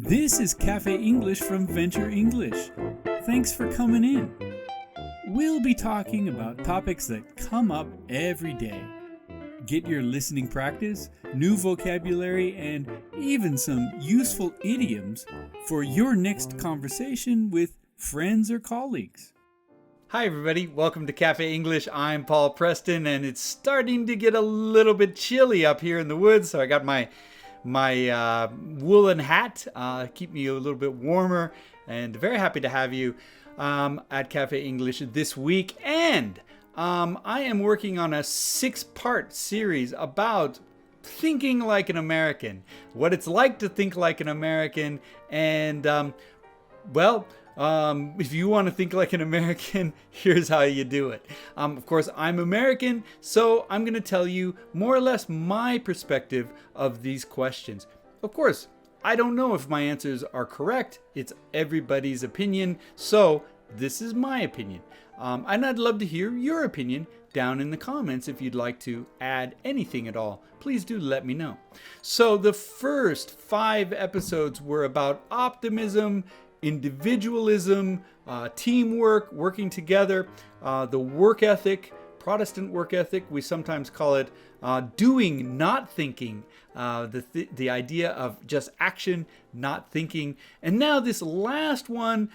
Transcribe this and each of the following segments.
This is Cafe English from VenturEnglish. Thanks for coming in. We'll be talking about topics that come up every day. Get your listening practice, new vocabulary, and even some useful idioms for your next conversation with friends or colleagues. Hi everybody, welcome to Cafe English. I'm Paul Preston, and it's starting to get a little bit chilly up here in the woods, so I got my woolen hat, keep me a little bit warmer, and very happy to have you at Cafe English this week. And I am working on a 6-part series about thinking like an American, what it's like to think like an American, and if you want to think like an American, here's how you do it. Of course, I'm American, so I'm going to tell you more or less my perspective of these questions. Of course, I don't know if my answers are correct. It's everybody's opinion, so this is my opinion. And I'd love to hear your opinion down in the comments if you'd like to add anything at all. Please do let me know. So the first 5 episodes were about optimism, individualism, teamwork, working together, the work ethic, Protestant work ethic. We sometimes call it doing, not thinking, the idea of just action, not thinking. And now this last one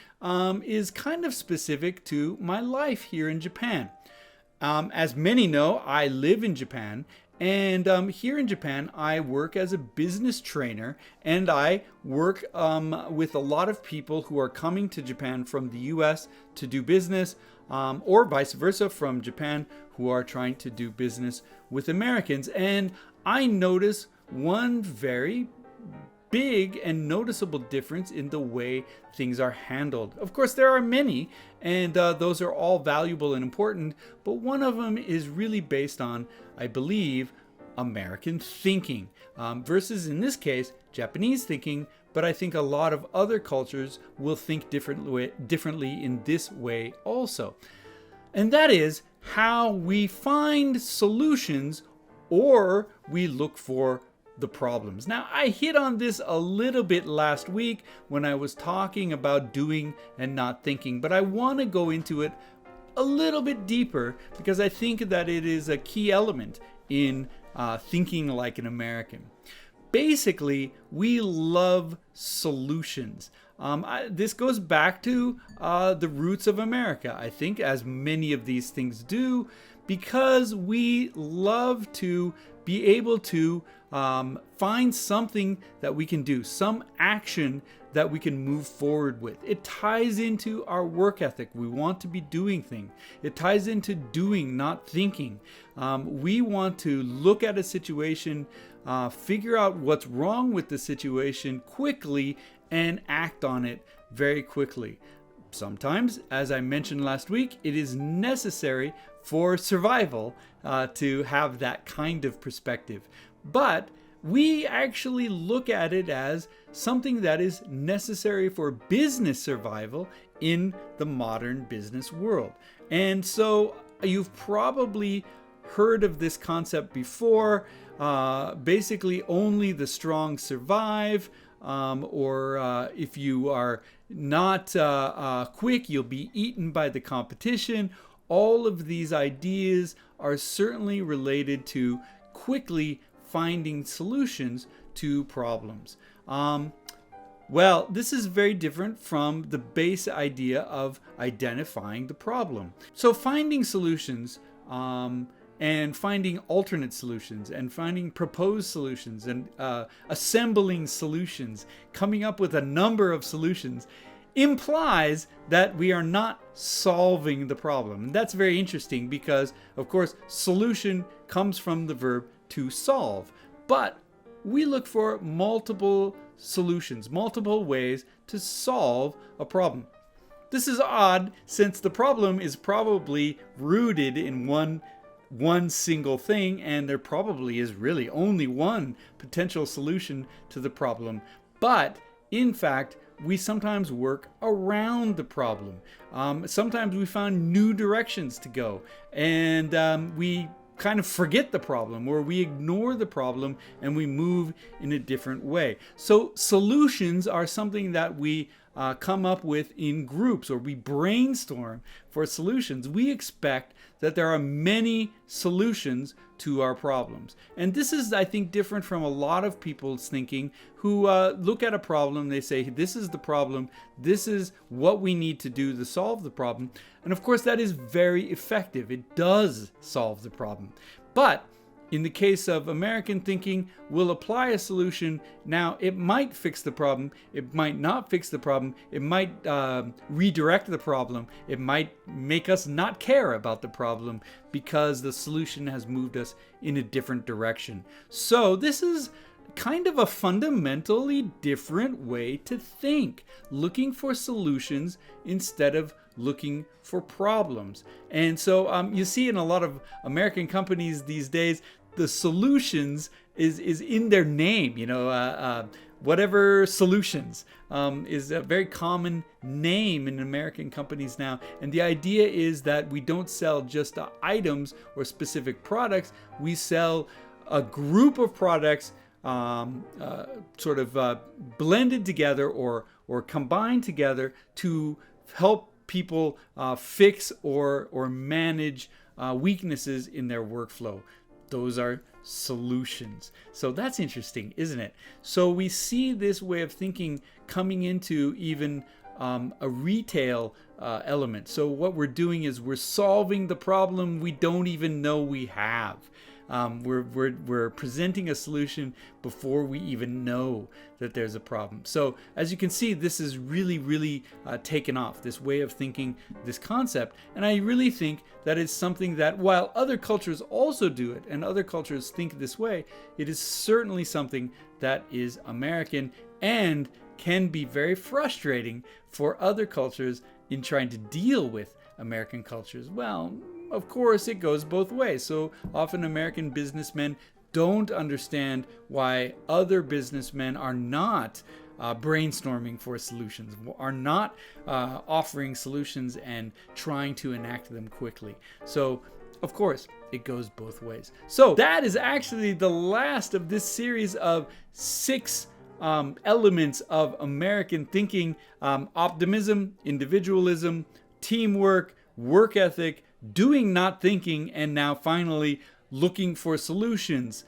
is kind of specific to my life here in Japan. As many know, I live in Japan. And here in Japan, I work as a business trainer, and I work with a lot of people who are coming to Japan from the US to do business, or vice versa from Japan, who are trying to do business with Americans. And I notice one very big and noticeable difference in the way things are handled. Of course, there are many, and those are all valuable and important, but one of them is really based on, I believe, American thinking versus, in this case, Japanese thinking, but I think a lot of other cultures will think differently in this way also. And that is how we find solutions or we look for the problems. Now, I hit on this a little bit last week when I was talking about doing and not thinking, but I want to go into it a little bit deeper because I think that it is a key element in thinking like an American. Basically, we love solutions. This goes back to the roots of America, I think, as many of these things do, because we love to be able to find something that we can do, some action that we can move forward with. It ties into our work ethic. We want to be doing things. It ties into doing, not thinking. We want to look at a situation, figure out what's wrong with the situation quickly, and act on it very quickly. Sometimes, as I mentioned last week, it is necessary for survival to have that kind of perspective. But we actually look at it as something that is necessary for business survival in the modern business world. And so you've probably heard of this concept before. Basically, only the strong survive. Or if you are not quick, you'll be eaten by the competition. All of these ideas are certainly related to quickly finding solutions to problems. Well, this is very different from the base idea of identifying the problem. So finding solutions and finding alternate solutions and finding proposed solutions and assembling solutions, coming up with a number of solutions implies that we are not solving the problem. And that's very interesting because, of course, solution comes from the verb to solve. But we look for multiple solutions, multiple ways to solve a problem. This is odd since the problem is probably rooted in one single thing, and there probably is really only one potential solution to the problem. But in fact, we sometimes work around the problem. Sometimes we find new directions to go, and we kind of forget the problem, or we ignore the problem and we move in a different way. So solutions are something that we come up with in groups, or we brainstorm for solutions. We expect that there are many solutions to our problems. And this is, I think, different from a lot of people's thinking who look at a problem, they say, this is the problem, this is what we need to do to solve the problem. And of course, that is very effective. It does solve the problem. But in the case of American thinking, we'll apply a solution. Now, it might fix the problem. It might not fix the problem. It might redirect the problem. It might make us not care about the problem because the solution has moved us in a different direction. So this is kind of a fundamentally different way to think, looking for solutions instead of looking for problems. And so you see in a lot of American companies these days, the solutions is in their name. Whatever solutions is a very common name in American companies now. And the idea is that we don't sell just items or specific products. We sell a group of products sort of blended together or combined together to help people fix or manage weaknesses in their workflow. Those are solutions. So that's interesting, isn't it? So we see this way of thinking coming into even a retail element. So what we're doing is we're solving the problem we don't even know we have. We're presenting a solution before we even know that there's a problem. So as you can see, this is really taken off, this way of thinking, this concept. And I really think that it's something that, while other cultures also do it and other cultures think this way, it is certainly something that is American and can be very frustrating for other cultures in trying to deal with American cultures. Well, of course, it goes both ways. So often American businessmen don't understand why other businessmen are not brainstorming for solutions, are not offering solutions and trying to enact them quickly. So, of course, it goes both ways. So that is actually the last of this series of 6 elements of American thinking: optimism, individualism, teamwork, work ethic, doing, not thinking, and now finally looking for solutions.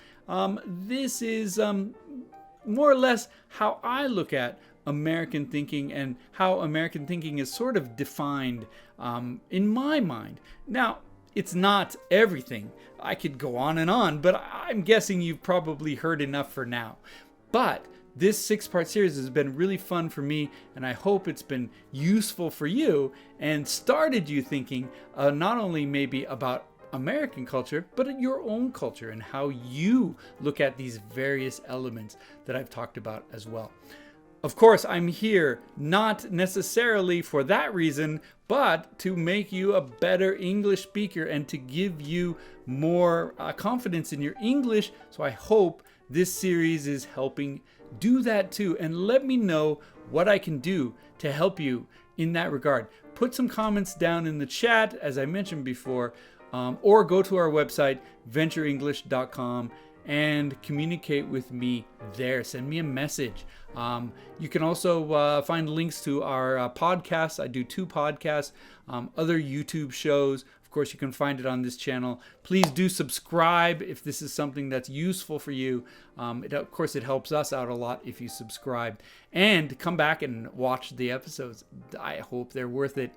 This is more or less how I look at American thinking and how American thinking is sort of defined in my mind. Now, it's not everything. I could go on and on, but I'm guessing you've probably heard enough for now. But this 6-part series has been really fun for me, and I hope it's been useful for you and started you thinking not only maybe about American culture, but your own culture and how you look at these various elements that I've talked about as well. Of course, I'm here not necessarily for that reason, but to make you a better English speaker and to give you more confidence in your English. So I hope this series is helping do that too. And let me know what I can do to help you in that regard. Put some comments down in the chat, as I mentioned before, or go to our website, VenturEnglish.com, and communicate with me there. Send me a message. You can also find links to our podcasts. I do 2 podcasts, other YouTube shows. Of course, you can find it on this channel. Please do subscribe if this is something that's useful for you. Of course, it helps us out a lot if you subscribe. And come back and watch the episodes. I hope they're worth it.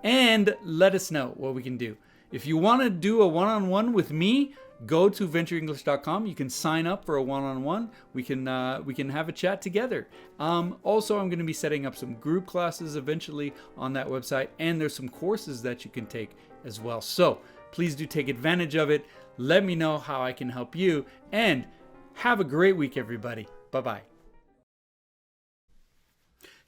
And let us know what we can do. If you want to do a one-on-one with me, go to VenturEnglish.com. You can sign up for a one-on-one. We can have a chat together. Also, I'm going to be setting up some group classes eventually on that website, and there's some courses that you can take as well. So please do take advantage of it. Let me know how I can help you, and have a great week, everybody. Bye-bye.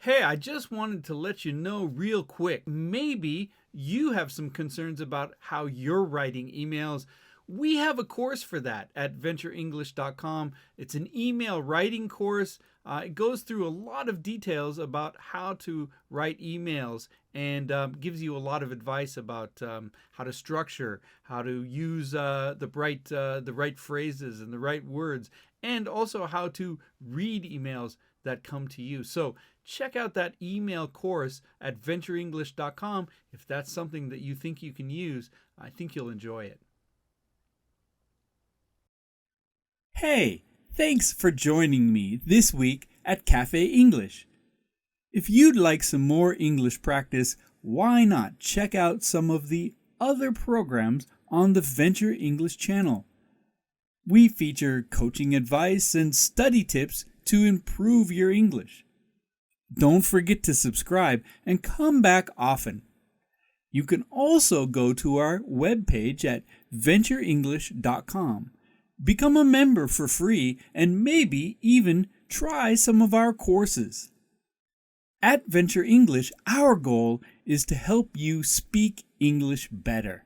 Hey, I just wanted to let you know real quick, maybe you have some concerns about how you're writing emails we have a course for that at VenturEnglish.com. It's an email writing course. It goes through a lot of details about how to write emails and gives you a lot of advice about how to structure, how to use the right phrases and the right words, and also how to read emails that come to you. So check out that email course at VenturEnglish.com. If that's something that you think you can use, I think you'll enjoy it. Hey, thanks for joining me this week at Cafe English. If you'd like some more English practice, why not check out some of the other programs on the Venture English channel? We feature coaching advice and study tips to improve your English. Don't forget to subscribe and come back often. You can also go to our webpage at VenturEnglish.com. Become a member for free and maybe even try some of our courses. At Venture English, our goal is to help you speak English better.